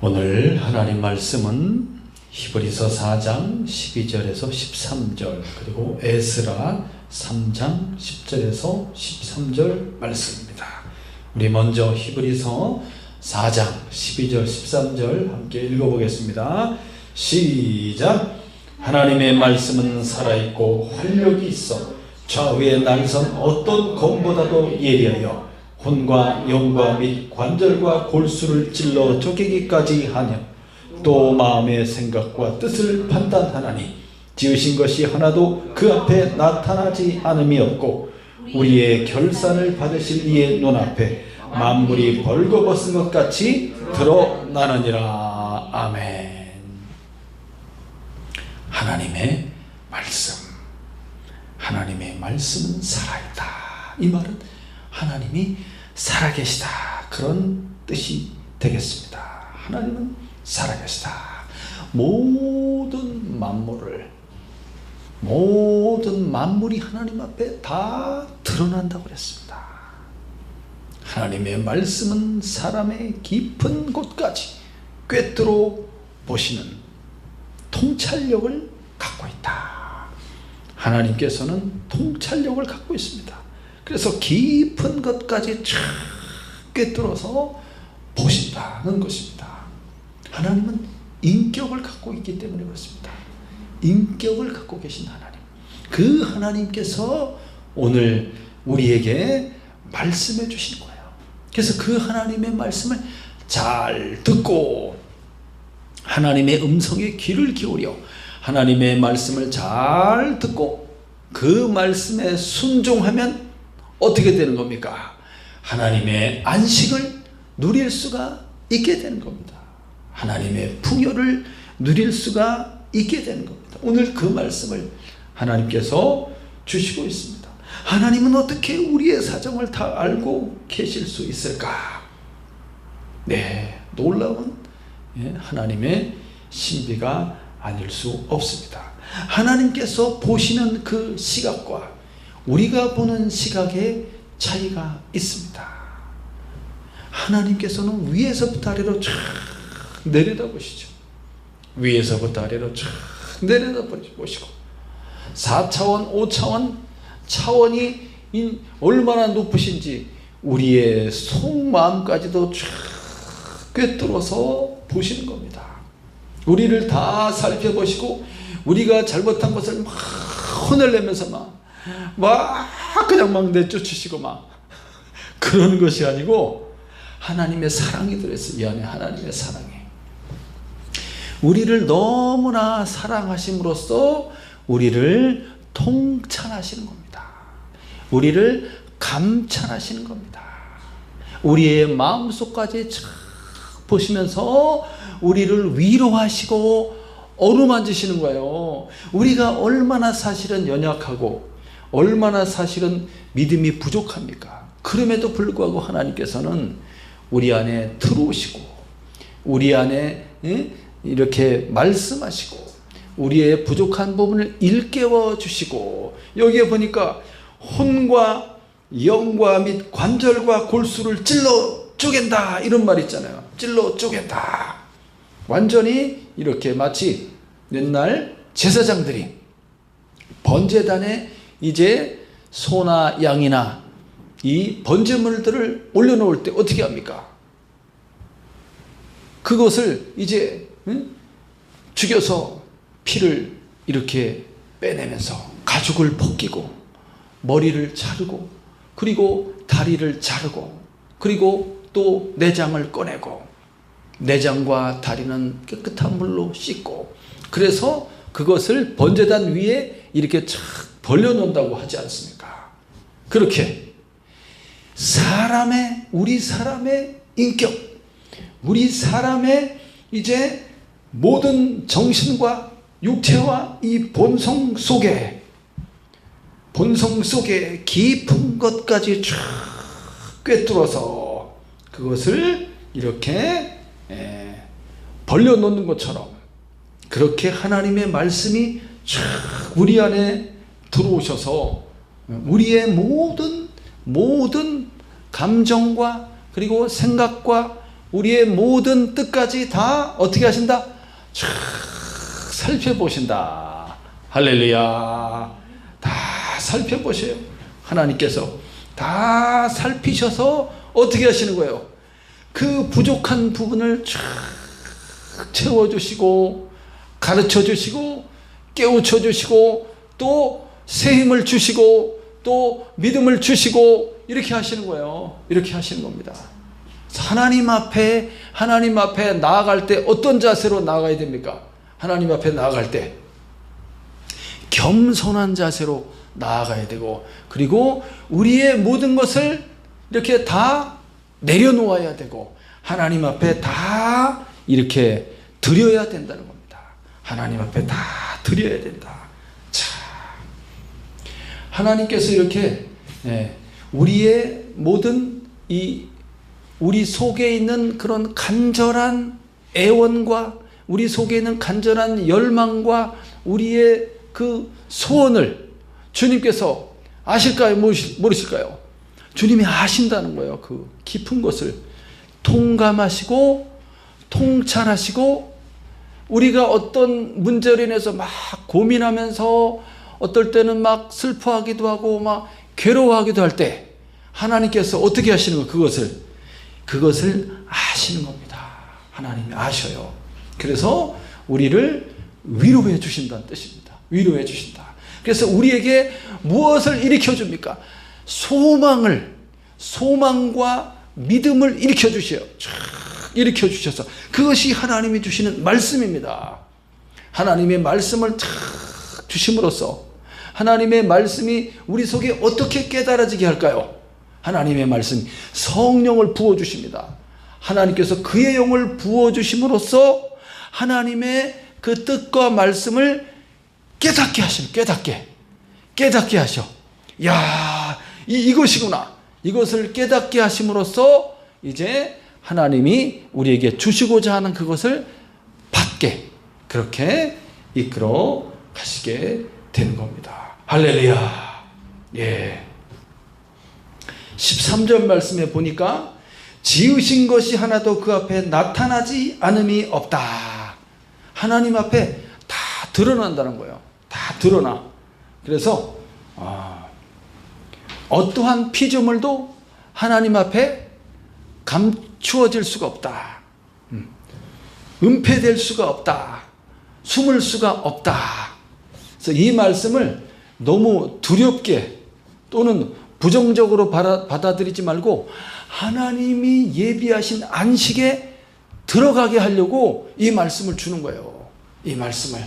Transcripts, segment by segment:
오늘 하나님 말씀은 히브리서 4장 12절에서 13절 그리고 에스라 3장 10절에서 13절 말씀입니다. 우리 먼저 히브리서 4장 12절 13절 함께 읽어보겠습니다. 시작. 하나님의 말씀은 살아있고 활력이 있어 좌우의 날선 어떤 검보다도 예리하여 혼과 영과 및 관절과 골수를 찔러 쪼개기까지 하며 또 마음의 생각과 뜻을 판단하나니 지으신 것이 하나도 그 앞에 나타나지 않음이 없고 우리의 결산을 받으실 이의 눈앞에 만물이 벌거벗은 것 같이 드러나느니라. 아멘. 하나님의 말씀, 하나님의 말씀은 살아있다. 이 말은 하나님이 살아계시다, 그런 뜻이 되겠습니다. 하나님은 살아계시다. 모든 만물이 하나님 앞에 다 드러난다고 그랬습니다. 하나님의 말씀은 사람의 깊은 곳까지 꿰뚫어 보시는 통찰력을 갖고 있다. 하나님께서는 통찰력을 갖고 있습니다. 그래서 깊은 것까지 쫙 꿰뚫어서 보신다는 것입니다. 하나님은 인격을 갖고 있기 때문에 그렇습니다. 인격을 갖고 계신 하나님, 그 하나님께서 오늘 우리에게 말씀해 주신 거예요. 그래서 그 하나님의 말씀을 잘 듣고 하나님의 음성에 귀를 기울여 하나님의 말씀을 잘 듣고 그 말씀에 순종하면 어떻게 되는 겁니까? 하나님의 안식을 누릴 수가 있게 되는 겁니다. 하나님의 풍요를 누릴 수가 있게 되는 겁니다. 오늘 그 말씀을 하나님께서 주시고 있습니다. 하나님은 어떻게 우리의 사정을 다 알고 계실 수 있을까? 네, 놀라운 하나님의 신비가 아닐 수 없습니다. 하나님께서 보시는 그 시각과 우리가 보는 시각에 차이가 있습니다. 하나님께서는 위에서부터 아래로 쫙 내려다보시죠. 위에서부터 아래로 쫙 내려다보시고 4차원, 5차원 차원이 얼마나 높으신지 우리의 속마음까지도 쫙 꿰뚫어서 보시는 겁니다. 우리를 다 살펴보시고 우리가 잘못한 것을 막 혼을 내면서 그냥 내쫓으시고 그런 것이 아니고 하나님의 사랑이 들어있어요. 이 안에 하나님의 사랑이 우리를 너무나 사랑하심으로써 우리를 통찰하시는 겁니다. 우리를 감찰하시는 겁니다. 우리의 마음속까지 쫙 보시면서 우리를 위로하시고 어루만지시는 거예요. 우리가 얼마나 사실은 연약하고 얼마나 사실은 믿음이 부족합니까? 그럼에도 불구하고 하나님께서는 우리 안에 들어오시고 우리 안에 이렇게 말씀하시고 우리의 부족한 부분을 일깨워 주시고 여기에 보니까 혼과 영과 및 관절과 골수를 찔러 쪼갠다 이런 말 있잖아요. 찔러 쪼갠다. 완전히 이렇게 마치 옛날 제사장들이 번제단에 이제 소나 양이나 이 번제물들을 올려놓을 때 어떻게 합니까? 그것을 이제 죽여서 피를 이렇게 빼내면서 가죽을 벗기고 머리를 자르고 그리고 다리를 자르고 그리고 또 내장을 꺼내고 내장과 다리는 깨끗한 물로 씻고 그래서 그것을 번제단 위에 이렇게 착 벌려놓는다고 하지 않습니까? 그렇게 우리 사람의 인격, 우리 사람의 이제 모든 정신과 육체와 이 본성 속에 깊은 것까지 쫙 꿰뚫어서 그것을 이렇게 벌려놓는 것처럼 그렇게 하나님의 말씀이 쫙 우리 안에 들어오셔서 우리의 모든 감정과 그리고 생각과 우리의 모든 뜻까지 다 어떻게 하신다? 쫙 살펴보신다. 할렐루야. 다 살펴보셔요. 하나님께서 다 살피셔서 어떻게 하시는 거예요? 그 부족한 부분을 쫙 채워주시고 가르쳐주시고 깨우쳐주시고 또 새 힘을 주시고 또 믿음을 주시고 이렇게 하시는 거예요. 이렇게 하시는 겁니다. 하나님 앞에 나아갈 때 어떤 자세로 나아가야 됩니까? 하나님 앞에 나아갈 때 겸손한 자세로 나아가야 되고, 그리고 우리의 모든 것을 이렇게 다 내려놓아야 되고 하나님 앞에 다 이렇게 드려야 된다는 겁니다. 하나님 앞에 다 드려야 된다. 자, 하나님께서 이렇게 우리의 모든 우리 속에 있는 그런 간절한 애원과 우리 속에 있는 간절한 열망과 우리의 그 소원을 주님께서 아실까요? 모르실까요? 주님이 아신다는 거예요. 그 깊은 것을 통감하시고 통찰하시고, 우리가 어떤 문제로 인해서 막 고민하면서 어떨 때는 막 슬퍼하기도 하고 막 괴로워하기도 할 때 하나님께서 어떻게 하시는 거예요? 그것을 아시는 겁니다. 하나님이 아셔요. 그래서 우리를 위로해 주신다는 뜻입니다. 위로해 주신다. 그래서 우리에게 무엇을 일으켜 줍니까? 소망과 믿음을 일으켜 주셔요. 일으켜 주셔서 그것이 하나님이 주시는 말씀입니다. 하나님의 말씀을 탁 주심으로써 하나님의 말씀이 우리 속에 어떻게 깨달아지게 할까요? 하나님의 말씀이 성령을 부어주십니다. 하나님께서 그의 영을 부어주심으로써 하나님의 그 뜻과 말씀을 깨닫게 하시는, 깨닫게 하셔. 야, 이것이구나. 이것을 깨닫게 하심으로써 이제 하나님이 우리에게 주시고자 하는 그것을 받게, 그렇게 이끌어 가시게 되는 겁니다. 할렐루야. 예. 13절 말씀에 보니까 지으신 것이 하나도 그 앞에 나타나지 않음이 없다. 하나님 앞에 다 드러난다는 거예요. 다 드러나. 그래서 어떠한 피조물도 하나님 앞에 감추어질 수가 없다. 은폐될 수가 없다. 숨을 수가 없다. 그래서 이 말씀을 너무 두렵게 또는 부정적으로 받아들이지 말고 하나님이 예비하신 안식에 들어가게 하려고 이 말씀을 주는 거예요. 이 말씀을.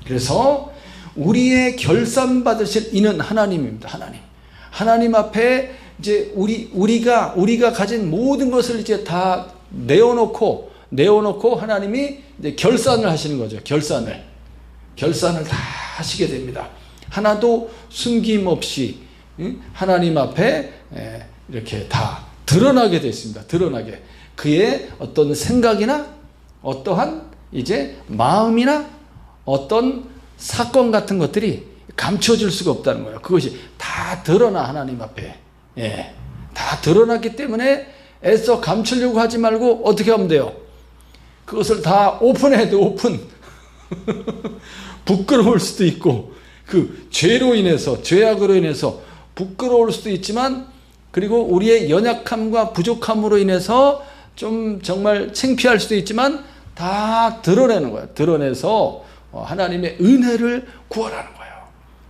그래서 우리의 결산 받으실 이는 하나님입니다. 하나님 앞에 이제 우리가 가진 모든 것을 이제 다 내어놓고 하나님이 이제 결산을 하시는 거죠. 결산을 다 하시게 됩니다. 하나도 숨김없이 하나님 앞에 이렇게 다 드러나게 되어 있습니다. 드러나게. 그의 어떤 생각이나 어떠한 이제 마음이나 어떤 사건 같은 것들이 감춰질 수가 없다는 거예요. 그것이 다 드러나 하나님 앞에. 예. 다 드러났기 때문에 애써 감추려고 하지 말고 어떻게 하면 돼요? 그것을 다 오픈해야 돼. 오픈. 부끄러울 수도 있고 그 죄로 인해서, 죄악으로 인해서 부끄러울 수도 있지만, 그리고 우리의 연약함과 부족함으로 인해서 좀 정말 창피할 수도 있지만 다 드러내는 거예요. 드러내서 하나님의 은혜를 구하라는 거예요.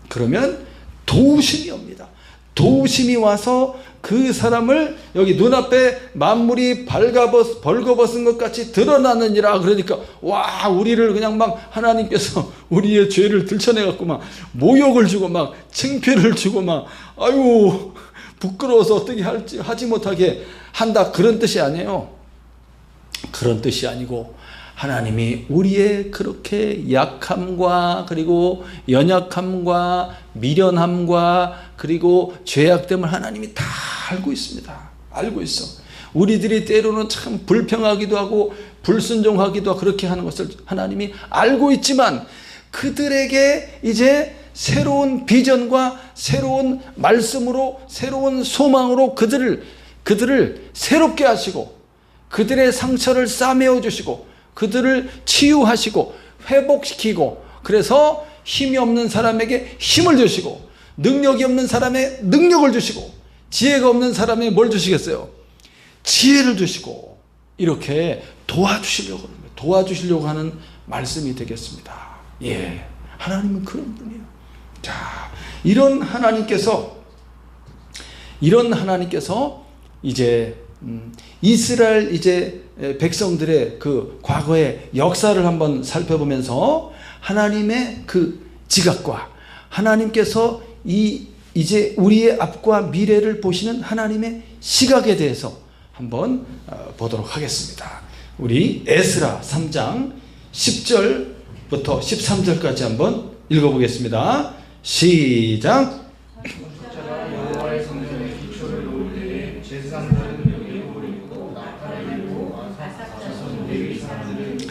그러면 도우심이 옵니다. 도우심이 와서 그 사람을 여기 눈앞에 만물이 벌거벗은 것 같이 드러나느니라. 그러니까 와, 우리를 그냥 막 하나님께서 우리의 죄를 들춰내갖고 막 모욕을 주고 막 창피를 주고 막 아유 부끄러워서 어떻게 하지 못하게 한다, 그런 뜻이 아니에요. 그런 뜻이 아니고 하나님이 우리의 그렇게 약함과 그리고 연약함과 미련함과 그리고 죄악됨을 하나님이 다 알고 있습니다. 알고 있어. 우리들이 때로는 참 불평하기도 하고 불순종하기도 하고 그렇게 하는 것을 하나님이 알고 있지만, 그들에게 이제 새로운 비전과 새로운 말씀으로 새로운 소망으로 그들을 새롭게 하시고 그들의 상처를 싸매어 주시고 그들을 치유하시고 회복시키고, 그래서 힘이 없는 사람에게 힘을 주시고 능력이 없는 사람에 능력을 주시고 지혜가 없는 사람에 뭘 주시겠어요? 지혜를 주시고 이렇게 도와주시려고 하는 말씀이 되겠습니다. 예, 하나님은 그런 분이에요. 자, 이런 하나님께서 이제 이스라엘 이제 백성들의 그 과거의 역사를 한번 살펴보면서 하나님의 그 지각과 하나님께서 이제 우리의 앞과 미래를 보시는 하나님의 시각에 대해서 한번 보도록 하겠습니다. 우리 에스라 3장 10절부터 13절까지 한번 읽어보겠습니다. 시작.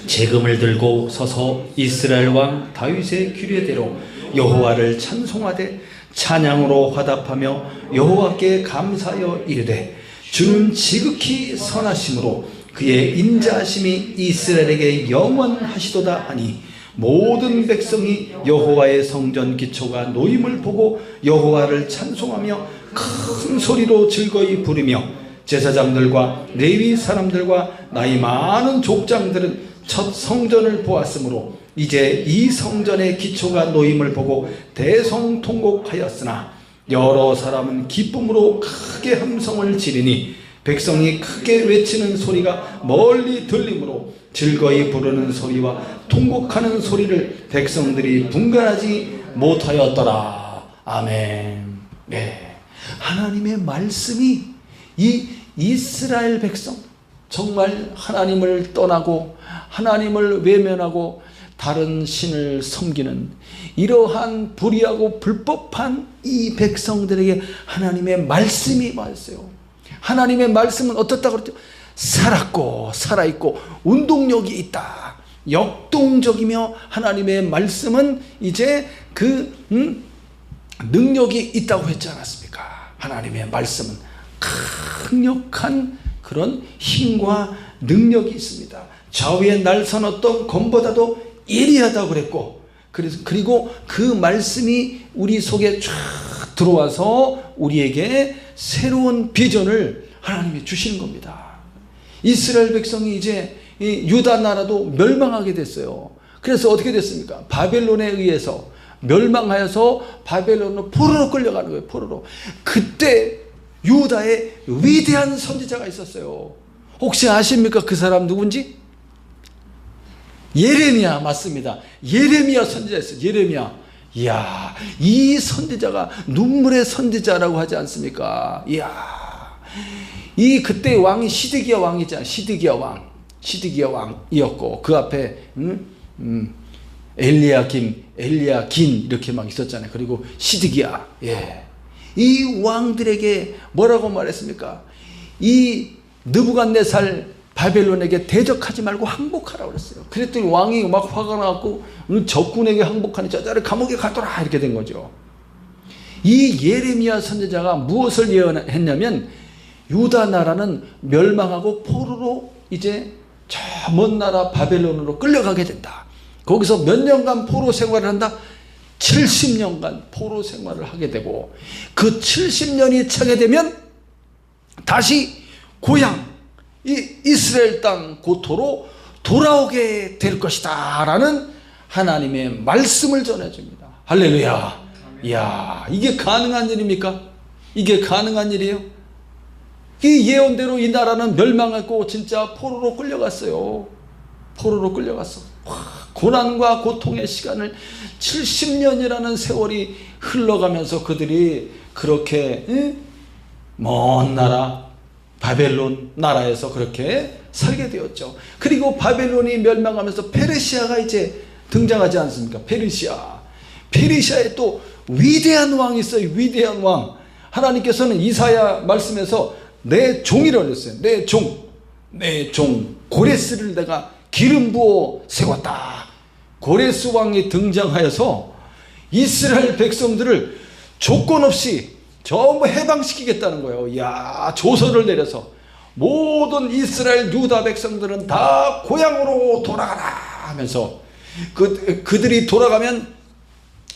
재금을 들고 서서 이스라엘 왕 다윗의 규례대로 여호와를 찬송하되 찬양으로 화답하며 여호와께 감사하여 이르되 주는 지극히 선하심으로 그의 인자하심이 이스라엘에게 영원하시도다 하니 모든 백성이 여호와의 성전 기초가 놓임을 보고 여호와를 찬송하며 큰 소리로 즐거이 부르며 제사장들과 레위 사람들과 나이 많은 족장들은 첫 성전을 보았으므로 이제 이 성전의 기초가 놓임을 보고 대성통곡하였으나 여러 사람은 기쁨으로 크게 함성을 지르니 백성이 크게 외치는 소리가 멀리 들리므로 즐거이 부르는 소리와 통곡하는 소리를 백성들이 분간하지 못하였더라. 아멘. 네, 하나님의 말씀이 이 이스라엘 백성, 정말 하나님을 떠나고 하나님을 외면하고 다른 신을 섬기는 이러한 불의하고 불법한 이 백성들에게 하나님의 말씀이 왔어요. 하나님의 말씀은 어떻다고 그랬죠? 살았고 살아있고 운동력이 있다. 역동적이며 하나님의 말씀은 이제 그 능력이 있다고 했지 않았습니까? 하나님의 말씀은 강력한 그런 힘과 능력이 있습니다. 좌우에 날선 어떤 검보다도 예리하다고 그랬고, 그리고 그 말씀이 우리 속에 쫙 들어와서 우리에게 새로운 비전을 하나님이 주시는 겁니다. 이스라엘 백성이 이제 이 유다 나라도 멸망하게 됐어요. 그래서 어떻게 됐습니까? 바벨론에 의해서 멸망하여서 바벨론으로 포로로 끌려가는 거예요. 포로로. 그때 유다에 위대한 선지자가 있었어요. 혹시 아십니까? 그 사람 누군지? 예레미야. 맞습니다. 예레미야 선지자였어요. 예레미야. 이야, 이 선지자가 눈물의 선지자라고 하지 않습니까? 이야, 이 그때 왕이 시드기야 왕이잖아. 시드기야 왕이었고 그 앞에 엘리야김, 엘리야긴 이렇게 막 있었잖아요. 그리고 시드기야. 예, 이 왕들에게 뭐라고 말했습니까? 이 느부갓네살 바벨론에게 대적하지 말고 항복하라고 그랬어요. 그랬더니 왕이 막 화가 나고 적군에게 항복하니 저자를 감옥에 가둬라 이렇게 된 거죠. 이 예레미야 선지자가 무엇을 예언했냐면 유다 나라는 멸망하고 포로로 이제 저 먼 나라 바벨론으로 끌려가게 된다. 거기서 몇 년간 포로 생활을 한다? 70년간 포로 생활을 하게 되고 그 70년이 차게 되면 다시 고향 이 이스라엘 땅 고토로 돌아오게 될 것이다 라는 하나님의 말씀을 전해줍니다. 할렐루야. 이야, 이게 가능한 일입니까? 이게 가능한 일이에요? 이 예언대로 이 나라는 멸망하고 진짜 포로로 끌려갔어요. 포로로 끌려갔어. 고난과 고통의 시간을 70년이라는 세월이 흘러가면서 그들이 그렇게 먼 나라 바벨론 나라에서 그렇게 살게 되었죠. 그리고 바벨론이 멸망하면서 페르시아가 이제 등장하지 않습니까? 페르시아에 또 위대한 왕이 있어요. 위대한 왕. 하나님께서는 이사야 말씀에서 내 종이라고 했어요. 내 종 고레스를 내가 기름 부어 세웠다. 고레스 왕이 등장하여서 이스라엘 백성들을 조건 없이 전부 해방시키겠다는 거예요. 이야, 조서를 내려서 모든 이스라엘 유다 백성들은 다 고향으로 돌아가라 하면서 그들이 돌아가면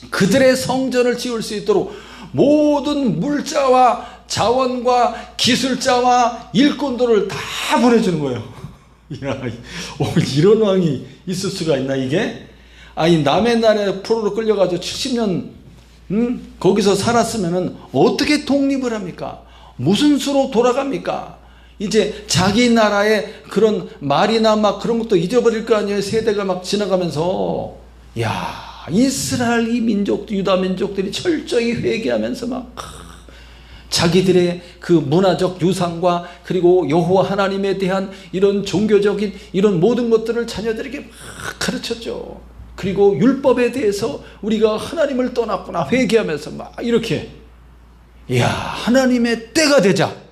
그들의 성전을 지을 수 있도록 모든 물자와 자원과 기술자와 일꾼들을 다 보내주는 거예요. 야, 이런 왕이 있을 수가 있나 이게? 아니 남의 나라에 포로로 끌려가지고 70년 거기서 살았으면은 어떻게 독립을 합니까? 무슨 수로 돌아갑니까? 이제 자기 나라의 그런 말이나 막 그런 것도 잊어버릴 거 아니에요. 세대가 막 지나가면서. 야, 이스라엘 이 민족, 유다 민족들이 철저히 회개하면서 막 자기들의 그 문화적 유산과 그리고 여호와 하나님에 대한 이런 종교적인 이런 모든 것들을 자녀들에게 막 가르쳤죠. 그리고 율법에 대해서 우리가 하나님을 떠났구나 회개하면서 막 이렇게, 이야, 하나님의 때가 되자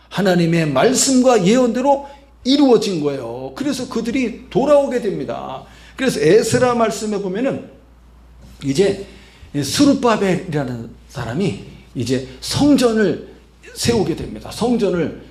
하나님의 말씀과 예언대로 이루어진 거예요. 그래서 그들이 돌아오게 됩니다. 그래서 에스라 말씀에 보면은 이제 스룹바벨이라는 사람이 이제 성전을 세우게 됩니다. 성전을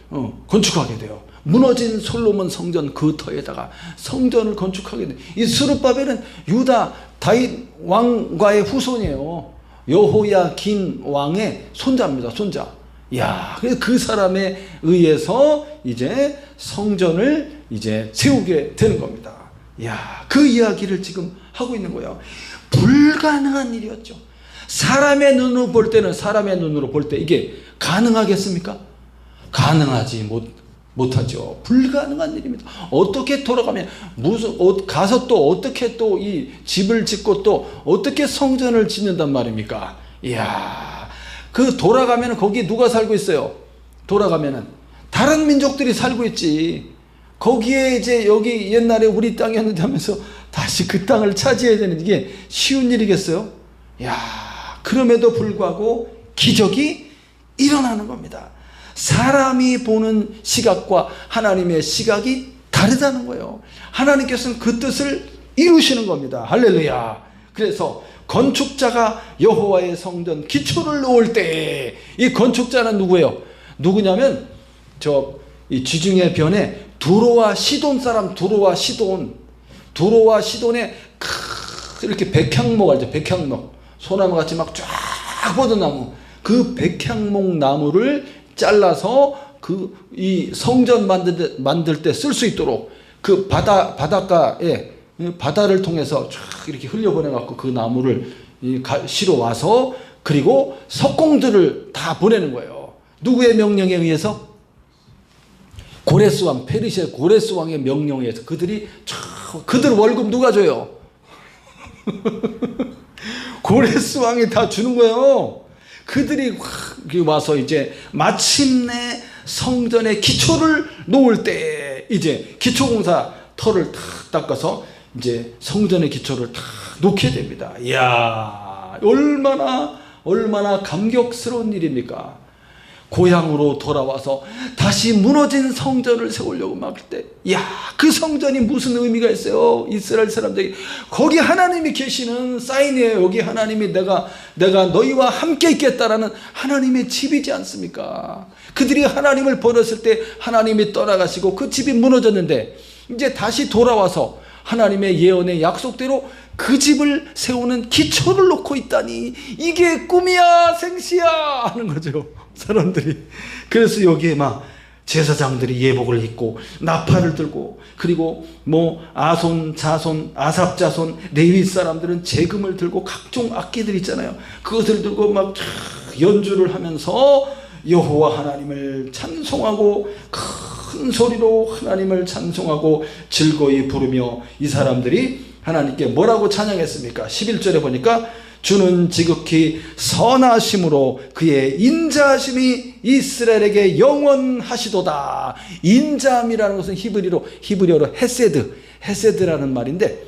건축하게 돼요. 무너진 솔로몬 성전 그 터에다가 성전을 건축하게 돼요. 이 스룹바벨은 유다 다윗 왕과의 후손이에요. 여호야긴 왕의 손자입니다. 손자. 야, 그래서 그 사람에 의해서 이제 성전을 이제 세우게 되는 겁니다. 야, 그 이야기를 지금 하고 있는 거예요. 불가능한 일이었죠. 사람의 눈으로 볼 때는, 사람의 눈으로 볼 때 이게 가능하겠습니까? 가능하지 못하죠. 불가능한 일입니다. 어떻게 돌아가면 가서 또 어떻게 또 이 집을 짓고 또 어떻게 성전을 짓는단 말입니까? 이야, 그 돌아가면 거기 누가 살고 있어요? 돌아가면은 다른 민족들이 살고 있지. 거기에 이제 여기 옛날에 우리 땅이었는데 하면서 다시 그 땅을 차지해야 되는 이게 쉬운 일이겠어요? 야, 그럼에도 불구하고 기적이 일어나는 겁니다. 사람이 보는 시각과 하나님의 시각이 다르다는 거예요. 하나님께서는 그 뜻을 이루시는 겁니다. 할렐루야. 그래서 건축자가 여호와의 성전 기초를 놓을 때, 이 건축자는 누구예요? 누구냐면 이 지중해 변에 두로와 시돈 사람, 두로와 시돈에 이렇게 백향목 알죠? 백향목, 소나무 같이 막 쫙 뻗은 나무, 그 백향목 나무를 잘라서 이 성전 만들 때 쓸 수 있도록 그 바닷가에 바다를 통해서 쫙 이렇게 흘려보내갖고 그 나무를 실어 와서 그리고 석공들을 다 보내는 거예요. 누구의 명령에 의해서? 고레스 왕, 페르시아 고레스 왕의 명령에 의해서 그들 월급 누가 줘요? 고레스 왕이 다 주는 거예요. 그들이 와서 이제 마침내 성전의 기초를 놓을 때 이제 기초공사 터를 탁 닦아서 이제 성전의 기초를 탁 놓게 됩니다. 이야, 얼마나 감격스러운 일입니까? 고향으로 돌아와서 다시 무너진 성전을 세우려고 막 할 때, 야, 그 성전이 무슨 의미가 있어요? 이스라엘 사람들이 거기 하나님이 계시는 사인이에요. 여기 하나님이 내가 너희와 함께 있겠다라는 하나님의 집이지 않습니까? 그들이 하나님을 버렸을 때 하나님이 떠나가시고 그 집이 무너졌는데 이제 다시 돌아와서 하나님의 예언의 약속대로 그 집을 세우는 기초를 놓고 있다니 이게 꿈이야 생시야 하는 거죠, 사람들이. 그래서 여기에 막 제사장들이 예복을 입고 나팔을 들고, 그리고 뭐 아손 자손 아삽 자손 레위 사람들은 재금을 들고 각종 악기들 있잖아요. 그것을 들고 막 연주를 하면서 여호와 하나님을 찬송하고 큰 소리로 하나님을 찬송하고 즐거이 부르며 이 사람들이 하나님께 뭐라고 찬양했습니까? 11절에 보니까 주는 지극히 선하심으로 그의 인자하심이 이스라엘에게 영원하시도다. 인자함이라는 것은 히브리어로 헤세드라는 말인데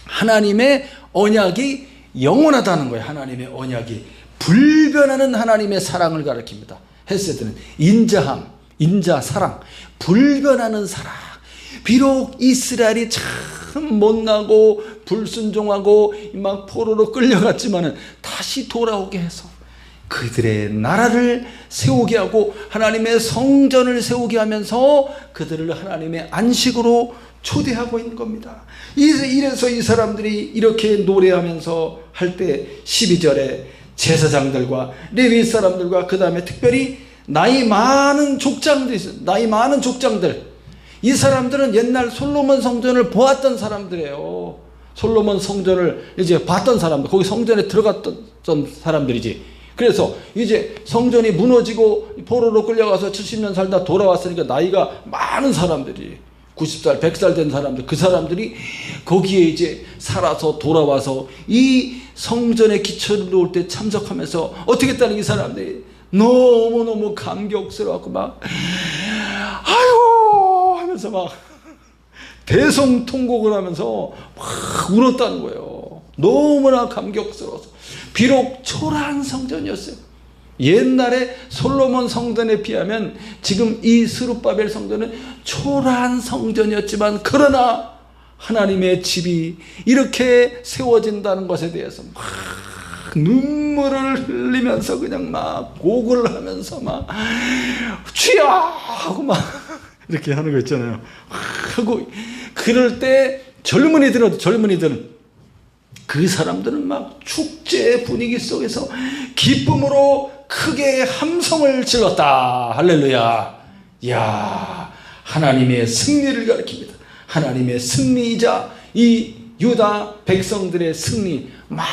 하나님의 언약이 영원하다는 거예요. 하나님의 언약이 불변하는 하나님의 사랑을 가리킵니다. 헤세드는 인자함, 인자, 사랑, 불변하는 사랑. 비록 이스라엘이 참 못나고 불순종하고 막 포로로 끌려갔지만은 다시 돌아오게 해서 그들의 나라를 세우게 하고 하나님의 성전을 세우게 하면서 그들을 하나님의 안식으로 초대하고 있는 겁니다. 이래서 이 사람들이 이렇게 노래하면서 할 때 12절에 제사장들과 레위 사람들과 그 다음에 특별히 나이 많은 족장들 있어요. 나이 많은 족장들. 이 사람들은 옛날 솔로몬 성전을 보았던 사람들이에요. 솔로몬 성전을 이제 봤던 사람들, 거기 성전에 들어갔던 사람들이지. 그래서 이제 성전이 무너지고 포로로 끌려가서 70년 살다 돌아왔으니까 나이가 많은 사람들이 90살, 100살 된 사람들, 그 사람들이 거기에 이제 살아서 돌아와서 이 성전의 기초를 놓을 때 참석하면서 어떻게 했다는 이 사람들이 너무너무 감격스러워갖고 막 아이고 하면서 막 대성통곡을 하면서 막 울었다는 거예요. 너무나 감격스러워서. 비록 초라한 성전이었어요. 옛날에 솔로몬 성전에 비하면 지금 이 스룹바벨 성전은 초라한 성전이었지만 그러나 하나님의 집이 이렇게 세워진다는 것에 대해서 막 눈물을 흘리면서 그냥 막 곡을 하면서 막 주여 하고 막 이렇게 하는 거 있잖아요. 하고 그럴 때 젊은이들은 그 사람들은 막 축제 분위기 속에서 기쁨으로 크게 함성을 질렀다. 할렐루야. 이야, 하나님의 승리를 가리킵니다. 하나님의 승리이자 이 유다 백성들의 승리. 막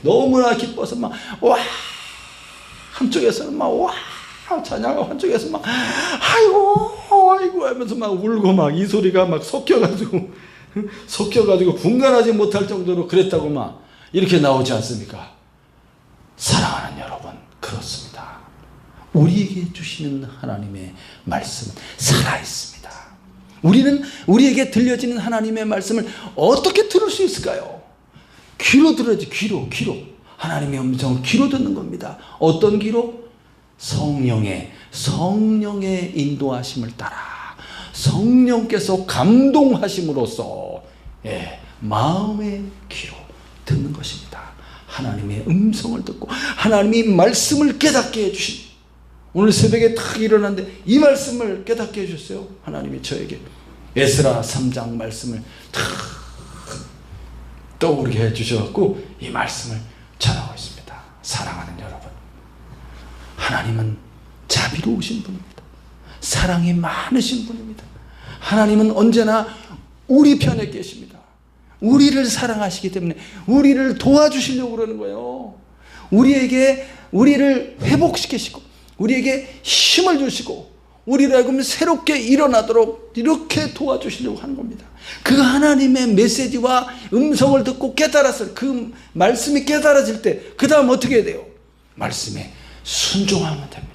너무나 기뻐서 막 와, 한쪽에서는 막 와, 찬양하고 한쪽에서 막 아이고 하면서 막 울고 막 이 소리가 막 섞여가지고 분간하지 못할 정도로 그랬다고 막 이렇게 나오지 않습니까? 사랑하는 여러분, 그렇습니다. 우리에게 주시는 하나님의 말씀은 살아있습니다. 우리는 우리에게 들려지는 하나님의 말씀을 어떻게 들을 수 있을까요? 귀로 들어야지. 귀로. 하나님의 음성을 귀로 듣는 겁니다. 어떤 귀로? 성령의 인도하심을 따라 성령께서 감동하심으로써 마음의 귀로 듣는 것입니다. 하나님의 음성을 듣고 하나님이 말씀을 깨닫게 해주신, 오늘 새벽에 탁 일어났는데 이 말씀을 깨닫게 해주셨어요. 하나님이 저에게 에스라 3장 말씀을 탁 떠오르게 해주셔서 이 말씀을 전하고 있습니다. 사랑하는 여러분, 하나님은 자비로우신 분입니다. 사랑이 많으신 분입니다. 하나님은 언제나 우리 편에 계십니다. 우리를 사랑하시기 때문에 우리를 도와주시려고 그러는 거예요. 우리를 회복시키시고 우리에게 힘을 주시고 우리를 하여금 새롭게 일어나도록 이렇게 도와주시려고 하는 겁니다. 그 하나님의 메시지와 음성을 듣고 깨달았을 그 말씀이 깨달아질 때 그 다음 어떻게 해야 돼요? 말씀에 순종하면 됩니다.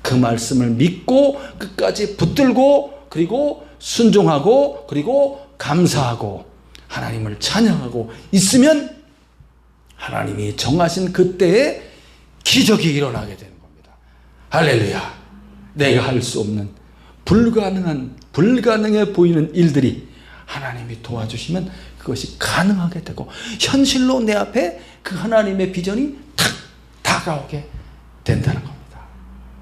그 말씀을 믿고 끝까지 붙들고 그리고 순종하고 그리고 감사하고 하나님을 찬양하고 있으면 하나님이 정하신 그때에 기적이 일어나게 되는 겁니다. 할렐루야. 내가 할 수 없는 불가능해 보이는 일들이 하나님이 도와주시면 그것이 가능하게 되고 현실로 내 앞에 그 하나님의 비전이 탁 다가오게 된다는 겁니다.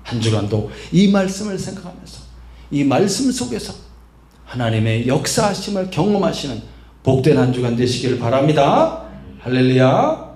한 주간도 이 말씀을 생각하면서 이 말씀 속에서 하나님의 역사하심을 경험하시는 복된 한 주간 되시기를 바랍니다. 할렐루야.